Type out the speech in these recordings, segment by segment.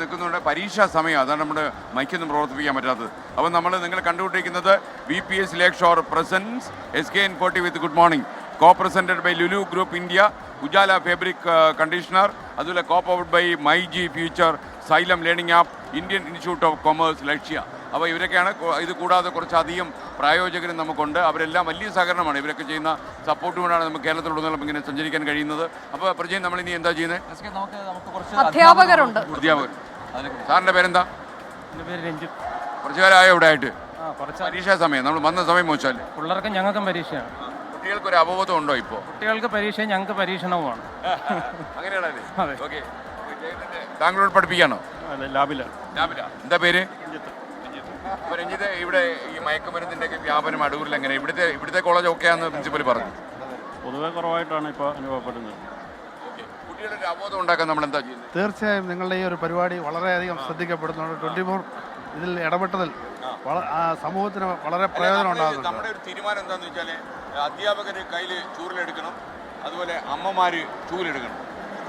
നിൽക്കുന്നുണ്ട്. പരീക്ഷാ സമയം, അതാണ് നമ്മുടെ മൈക്കൊന്നും പ്രവർത്തിപ്പിക്കാൻ പറ്റാത്തത്. അപ്പോൾ നിങ്ങൾ കണ്ടുകൊണ്ടിരിക്കുന്നത് VPS lakeshore presents SKN40 with good morning, co presented by Lulu group India, Ujala fabric conditioner, അതുപോലെ co powered by MyG future, Xylem learning app, Indian institute of commerce, Lakshya. അപ്പോൾ ഇവരൊക്കെയാണ്. ഇത് കൂടാതെ കുറച്ചധികം പ്രായോജകരും നമുക്കുണ്ട്. അവരെല്ലാം വലിയ സഹകരണമാണ്. ഇവരൊക്കെ ചെയ്യുന്ന സപ്പോർട്ട് കൊണ്ടാണ് നമുക്ക് കേരളത്തിലുടനീളം ഇങ്ങനെ സഞ്ചരിക്കാൻ കഴിയുന്നത്. അപ്പോൾ പ്രജയൻ, നമ്മൾ ഇനി എന്താ ചെയ്യുന്നത്? അധ്യാപകരുണ്ട്. അധ്യാപകർ. സാറിൻ്റെ പേരെന്താ? എൻ്റെ പേര് രഞ്ജിത്ത്. കുറച്ച് കാലമായോ ഇവിടെ ആയിട്ട്? പരീക്ഷാ സമയം, നമ്മൾ വന്ന സമയം മോശമല്ലേ? പിള്ളേർക്കും ഞങ്ങൾക്കും പരീക്ഷയാണ്. കുട്ടികൾക്കൊരു അവബോധം ഉണ്ടോ ഇപ്പോൾ? കുട്ടികൾക്ക് പരീക്ഷ, ഞങ്ങൾക്ക് പരീക്ഷണവുമാണ്. അങ്ങനെയാണല്ലേ? ഓക്കെ. താങ്കളോട് പഠിപ്പിക്കാനോ? ലാബിലാണ്. എന്താ പേര്? അപ്പോൾ രഞ്ജിത്ത്, ഇവിടെ ഈ മയക്കുമരുന്നിൻ്റെ ഒക്കെ വ്യാപനം അടൂരിൽ എങ്ങനെ? ഇവിടുത്തെ കോളേജ് ഒക്കെയാണെന്ന് പ്രിൻസിപ്പൽ പറഞ്ഞു. പൊതുവെ കുറവായിട്ടാണ് ഇപ്പോൾ അനുഭവപ്പെടുന്നത്. കുട്ടികളുടെ ഒരു അവബോധം ഉണ്ടാക്കാൻ നമ്മൾ എന്താ ചെയ്യുന്നത്? തീർച്ചയായും നിങ്ങളുടെ ഈ ഒരു പരിപാടി വളരെയധികം ശ്രദ്ധിക്കപ്പെടുന്നുണ്ട്. 24 ഇതിൽ ഇടപെട്ടതിൽ സമൂഹത്തിന് വളരെ പ്രയോജനം ഉണ്ടാകുന്നുണ്ട്. നമ്മുടെ ഒരു തീരുമാനം എന്താണെന്ന് വെച്ചാൽ, അധ്യാപകർ കയ്യിൽ ചൂരിലെടുക്കണം, അതുപോലെ അമ്മമാർ ചൂലെടുക്കണം.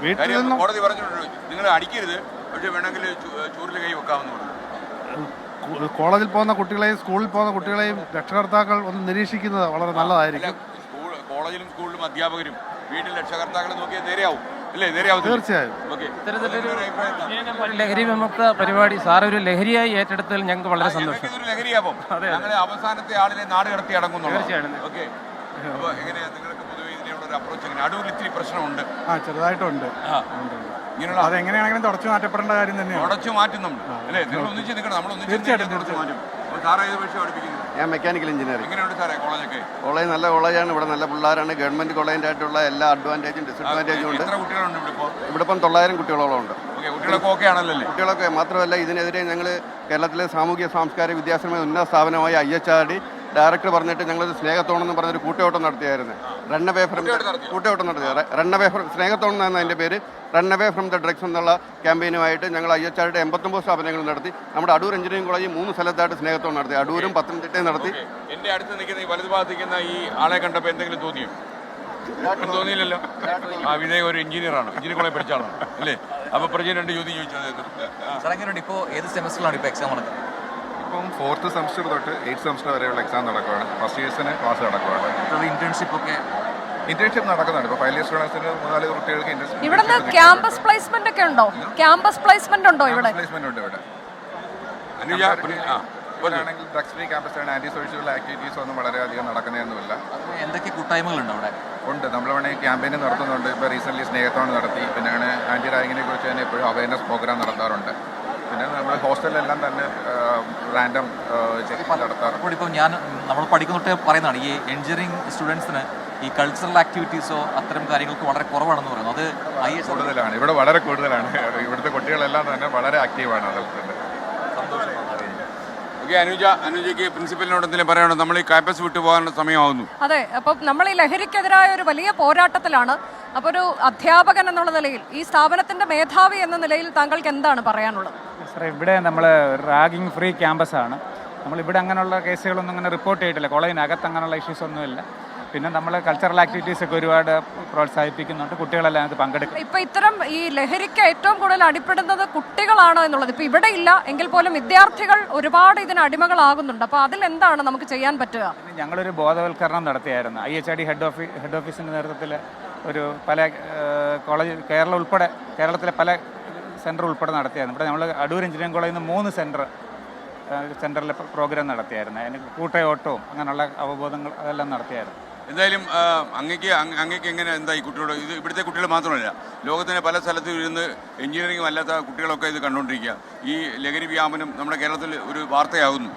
വീട്ടിൽ നിന്നും കോടതി പറഞ്ഞിട്ടുണ്ട് നിങ്ങൾ അടിക്കരുത്, പക്ഷെ വേണമെങ്കിൽ ചൂരിൽ കൈ വെക്കാമെന്ന് പറഞ്ഞു. കോളേജിൽ പോകുന്ന കുട്ടികളെയും സ്കൂളിൽ പോകുന്ന കുട്ടികളെയും രക്ഷകർത്താക്കൾ ഒന്ന് നിരീക്ഷിക്കുന്നത് വളരെ നല്ലതായിരിക്കും. കോളേജിലും സ്കൂളിലും അധ്യാപകരും വീട്ടിൽ രക്ഷകർത്താക്കളെ നോക്കിയാൽ നേരെയാവും അല്ലേ? നേരെയാവും തീർച്ചയായും. ലഹരി വിമുക്ത പരിപാടി സാർ ഒരു ലഹരിയായി ഏറ്റെടുത്തതിൽ ഞങ്ങൾക്ക് വളരെ സന്തോഷം. ലഹരിയാവും. ഞങ്ങളെ അവസാനത്തെ ആളിനെ നാട് കടത്തി അടങ്ങുന്നുള്ളൂ. ഓക്കെ. അപ്പോൾ എങ്ങനെയാണ് നിങ്ങൾക്ക് പൊതുവെ ഇതിനുള്ള ഒരു അപ്രോച്ച്? എങ്ങനെ? അടൂരിൽ ഇത്തിരി പ്രശ്നമുണ്ട്. ചെറുതായിട്ടുണ്ട്. ഇങ്ങനെയുള്ള അതെങ്ങനെയാണെങ്കിലും തുടച്ചു മാറ്റപ്പെടേണ്ട കാര്യം തന്നെയാണ്. തുടച്ചു മാറ്റും നമ്മൾ അല്ലേ? നിങ്ങൾ ഒന്നിച്ച് നിൽക്കണം, നമ്മൾ ഒന്നിച്ച് തുടച്ചു മാറ്റും. അപ്പോൾ സാറേ ഏത് പക്ഷേ പഠിപ്പിക്കുന്നത്? ഞാൻ മെക്കാനിക്കൽ എഞ്ചിനീയറിംഗ്. എങ്ങനെയുണ്ട് സാറേ കോളേജൊക്കെ? കോളേജ് നല്ല കോളേജാണ്. ഇവിടെ നല്ല പിള്ളേരാണ്. ഗവൺമെന്റ് കോളേജിൻ്റെ ആയിട്ടുള്ള എല്ലാ അഡ്വാൻറ്റേജും ഡിസഡ്വാൻറ്റേജും ഉണ്ട്. എത്ര കുട്ടികളുണ്ട് ഇവിടെ ഇപ്പോൾ? ഇവിടെ ഇപ്പം 900 കുട്ടികളോളം ഉണ്ട്. കുട്ടികളൊക്കെ ഓക്കെ ആണല്ലോ? കുട്ടികളൊക്കെ മാത്രമല്ല, ഇതിനെതിരെ ഞങ്ങൾ കേരളത്തിലെ സാമൂഹ്യ സാംസ്കാരിക വിദ്യാഭ്യാസ ഉന്നത സ്ഥാപനമായ IHRD ഡയറക്ടർ പറഞ്ഞിട്ട് ഞങ്ങളൊരു സ്നേഹത്തോണെന്ന് പറഞ്ഞൊരു കൂട്ടയോട്ടം നടത്തിയായിരുന്നു. കൂട്ടയോട്ടം നടത്തിയത് റണ്ണവേ ഫ്രം സ്നേഹത്തോണം എന്നാണ് അതിൻ്റെ പേര്. റണ്ണവേ ഫ്രം ദ ഡ്രഗ്സ് എന്നുള്ള ക്യാമ്പയിനുമായിട്ട് ഞങ്ങൾ IHRD 89 സ്ഥാപനങ്ങൾ നടത്തി. നമ്മുടെ അടൂർ എഞ്ചിനീയറിംഗ് കോളേജ് 3 സ്ഥലത്തായിട്ട് സ്നേഹത്തോണം നടത്തി. അടൂരും പത്തനംതിട്ടയും നടത്തി. എൻ്റെ അടുത്ത് നിൽക്കുന്ന ഈ വലതുഭാഗത്ത് നിൽക്കുന്ന ഈ ആളെ കണ്ടപ്പോൾ എന്തെങ്കിലും തോന്നിയോ? തോന്നിയില്ലല്ലോ. വിജയ് ഒരു എഞ്ചിനീയറാണ്, എഞ്ചിനീയർ കോളേജ് പഠിച്ച ആളാണ് അല്ലേ? അപ്പോൾ പ്രജയൻ 2 ചോദ്യം ചോദിച്ചത് സാർ എങ്ങനെയുണ്ട്? ഇപ്പോൾ ഏത് സെമസ്റ്ററിലാണ് ഇപ്പോൾ എക്സാം നടക്കുന്നത്? ഇപ്പം 4th സെമസ്റ്റർ തൊട്ട് 8th സെമസ്റ്റർ വരെയുള്ള എക്സാം നടക്കുകയാണ്. ഫസ്റ്റ് ഇയേഴ്സിന് ക്ലാസ് നടക്കുകയാണ്. ഇന്റേൺഷിപ്പ് നടക്കുന്നുണ്ട്. ഇപ്പോൾ 5 ഇയർ സ്റ്റുഡൻസിന് 3-4 കുട്ടികൾക്ക് ഇവിടെ ക്യാമ്പസ് പ്ലേസ്മെന്റ് ഒക്കെ ഉണ്ടോ? ക്യാമ്പസ് പ്ലേസ്മെന്റ് ഉണ്ടോ ഇവിടെ? പ്ലേസ്മെന്റ് ഉണ്ട് ഇവിടെ. ആണെങ്കിൽ ഡ്രഗ്സ് ഫ്രീ ക്യാമ്പസ് ആണ്. ആന്റി സോഷ്യൽ ആക്ടിവിറ്റീസ് ഒന്നും വളരെയധികം നടക്കുന്നതൊന്നുമില്ല. എന്തൊക്കെ കൂട്ടായ്മകളുണ്ട് അവിടെ? ഉണ്ട്. നമ്മൾ വേണമെങ്കിൽ ക്യാമ്പയിന് നടത്തുന്നുണ്ട്. ഇപ്പോൾ റീസെൻ്റ്ലി സ്നേഹത്തോടെ നടത്തി. പിന്നെ അങ്ങനെ ആന്റി റാഗിങ്ങിനെ കുറിച്ച് തന്നെ എപ്പോഴും അവയർനെസ് പ്രോഗ്രാം നടത്താറുണ്ട്. പിന്നെ നമ്മൾ ഹോസ്റ്റലിലെല്ലാം തന്നെ റാൻഡം ചെക്ക് നടത്താറുണ്ട്. ഇപ്പോൾ നമ്മൾ പഠിക്കുന്നതൊട്ട് പറയുന്നതാണ് ഈ എഞ്ചിനീയറിംഗ് സ്റ്റുഡൻസിന് ഈ കൾച്ചറൽ ആക്ടിവിറ്റീസോ അത്തരം കാര്യങ്ങൾക്ക് വളരെ കുറവാണെന്ന് പറയുന്നു. അത് കൂടുതലാണ് ഇവിടെ, വളരെ കൂടുതലാണ്. ഇവിടുത്തെ കുട്ടികളെല്ലാം തന്നെ വളരെ ആക്റ്റീവാണ്. അതൊക്കെ സന്തോഷമാണ്. അനുജയ്ക്ക് പ്രിൻസിപ്പലിനോട് എന്തെങ്കിലും പറയാനോ? നമ്മൾ ഈ ക്യാമ്പസ് വിട്ടു പോകാനുള്ള സമയമാകുന്നു. അതെ, അപ്പം നമ്മൾ ഈ ലഹരിക്കെതിരായ ഒരു വലിയ പോരാട്ടത്തിലാണ്. അപ്പോൾ ഒരു അധ്യാപകൻ എന്നുള്ള നിലയിൽ, ഈ സ്ഥാപനത്തിന്റെ മേധാവി എന്ന നിലയിൽ താങ്കൾക്ക് എന്താണ് പറയാനുള്ളത്? സാറേ, ഇവിടെ നമ്മൾ റാഗിങ് ഫ്രീ ക്യാമ്പസാണ്. നമ്മളിവിടെ അങ്ങനെയുള്ള കേസുകളൊന്നും അങ്ങനെ റിപ്പോർട്ട് ചെയ്തിട്ടില്ല. കോളേജിനകത്ത് അങ്ങനെയുള്ള ഇഷ്യൂസ് ഒന്നുമില്ല. പിന്നെ നമ്മൾ കൾച്ചറൽ ആക്ടിവിറ്റീസ് ഒക്കെ ഒരുപാട് പ്രോത്സാഹിപ്പിക്കുന്നുണ്ട്. കുട്ടികളെല്ലാം അത് പങ്കെടുക്കും. ഇപ്പം ഇത്തരം ഈ ലഹരിക്ക് ഏറ്റവും കൂടുതൽ അടിപ്പെടുന്നത് കുട്ടികളാണ് എന്നുള്ളത് ഇപ്പം ഇവിടെ ഇല്ല എങ്കിൽ പോലും വിദ്യാർത്ഥികൾ ഒരുപാട് ഇതിന് അടിമകളാകുന്നുണ്ട്. അപ്പോൾ അതിലെന്താണ് നമുക്ക് ചെയ്യാൻ പറ്റുക? ഞങ്ങളൊരു ബോധവൽക്കരണം നടത്തിയായിരുന്നു. IHRD ഹെഡ് ഓഫീസിൻ്റെ നേതൃത്വത്തിൽ പല കോളേജ് കേരളത്തിലെ പല സെൻറ്റർ ഉൾപ്പെടെ നടത്തിയായിരുന്നു. ഇവിടെ നമ്മൾ അടൂർ എഞ്ചിനീയറിംഗ് കോളേജിൽ നിന്ന് 3 സെൻറ്ററിൽ പ്രോഗ്രാം നടത്തിയായിരുന്നു. അതിന് കൂട്ടയോട്ടവും അങ്ങനെയുള്ള അവബോധങ്ങൾ അതെല്ലാം നടത്തിയായിരുന്നു. എന്തായാലും അങ്ങേക്ക് എങ്ങനെ എന്താ ഈ കുട്ടികളോട്? ഇത് ഇവിടുത്തെ കുട്ടികൾ മാത്രമല്ല, ലോകത്തിൻ്റെ പല സ്ഥലത്തും ഇരുന്ന് എഞ്ചിനീയറിംഗ് അല്ലാത്ത കുട്ടികളൊക്കെ ഇത് കണ്ടുകൊണ്ടിരിക്കുക. ഈ ലഹരി വ്യാപനം നമ്മുടെ കേരളത്തിൽ ഒരു വാർത്തയാകുന്നു.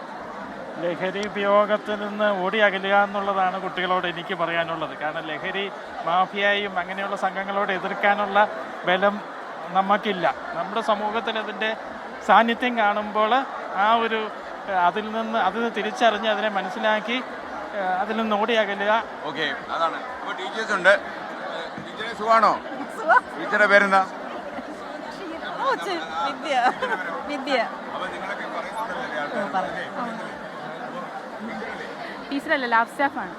ലഹരി ഉപയോഗത്തിൽ നിന്ന് ഓടി അകലുക എന്നുള്ളതാണ് കുട്ടികളോട് എനിക്ക് പറയാനുള്ളത്. കാരണം ലഹരി മാഫിയയും അങ്ങനെയുള്ള സംഘങ്ങളോട് എതിർക്കാനുള്ള ബലം നമുക്കില്ല. നമ്മുടെ സമൂഹത്തിൽ അതിൻ്റെ സാന്നിധ്യം കാണുമ്പോൾ അതിൽ തിരിച്ചറിഞ്ഞ് അതിനെ മനസ്സിലാക്കി അതിൽ നിന്ന് ഓടി അകലുക. ഓക്കെ, അതാണ്. അപ്പോൾ ടീച്ചേഴ്സ് ഉണ്ട്. ടീച്ചറെ സുഖമാണോ? ടീച്ചറുടെ പേരെന്താ? ടീച്ചറല്ല, ലാബ് സ്റ്റാഫാണ്.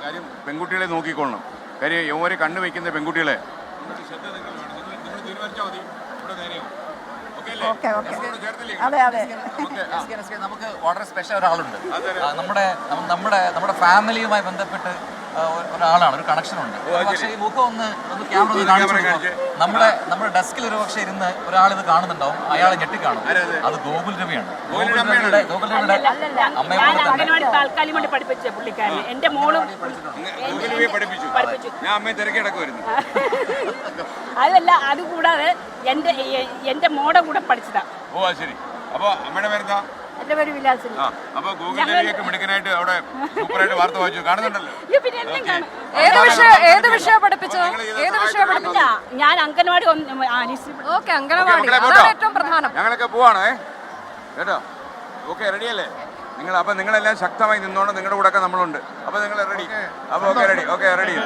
കാര്യം പെൺകുട്ടികളെ നോക്കിക്കൊള്ളണം. കാര്യം യൗവരെ കണ്ണു വയ്ക്കുന്ന പെൺകുട്ടികളെ തീരുമാനിച്ചാൽ മതി. ഓക്കെ ഓക്കെ അതെ അതെ നമുക്ക് വളരെ സ്പെഷ്യൽ ഒരാളുണ്ട്. നമ്മുടെ ഫാമിലിയുമായി ബന്ധപ്പെട്ട് ഒരാളാണ്, ഒരു കണക്ഷൻ ഉണ്ട്. പക്ഷേ ഈ മുഖം ഒന്ന് ക്യാമറ കാണിച്ചു. നമ്മുടെ ഡെസ്കിൽ ഒരു പക്ഷേ ഇരുന്ന് ഒരാൾ ഇത് കാണുന്നുണ്ടാവും, അയാളെ ഞെട്ടിക്കാണും. അത് ഗോകുൽ രവിയാണ്. ഗോകുൽ രവിയുടെ അമ്മയെ പോലെ തന്നെ താൽക്കാലികമായിട്ട് പഠിപ്പിച്ച പുള്ളിക്കാരൻ എന്റെ മോളും പഠിപ്പിച്ചു. ഞാൻ അമ്മയെ തിരക്കി കിടക്കുമായിരുന്നു. അതല്ല, അതുകൂടാതെ എന്റെ മോടെ കൂടെ പഠിച്ചതാ. ഓ അത് ശരി. അപ്പൊ അമ്മയുടെ പേരെന്താ? എന്റെ പേര് വിലാസിനി. അപ്പൊ ഗൂഗിൾ രവിയൊക്കെ മിടുക്കനായിട്ട് അവിടെ സൂപ്പറായിട്ട് വാർത്ത വായിച്ചു കാണുന്നുണ്ടല്ലോ. പിന്നെ എല്ലാം കാണും. ഏത് വിഷയം പഠിപ്പിച്ചത്? ഏത് വിഷയം പഠിപ്പിച്ച? ഞാൻ അംഗൻവാടി ഓക്കെ, അംഗനവാടി അതാണ് ഏറ്റവും പ്രധാനം. ഞങ്ങളൊക്കെ പോവാണേ കേട്ടോ. ഓക്കെ, റെഡിയല്ലേ നിങ്ങൾ? അപ്പൊ നിങ്ങളെല്ലാം ശക്തമായി നിന്നോണ്ട് നിങ്ങളുടെ കൂടെ ഒക്കെ നമ്മളുണ്ട്. അപ്പൊ നിങ്ങൾ റെഡി? അപ്പൊ ഓക്കെ റെഡി. Okay ready.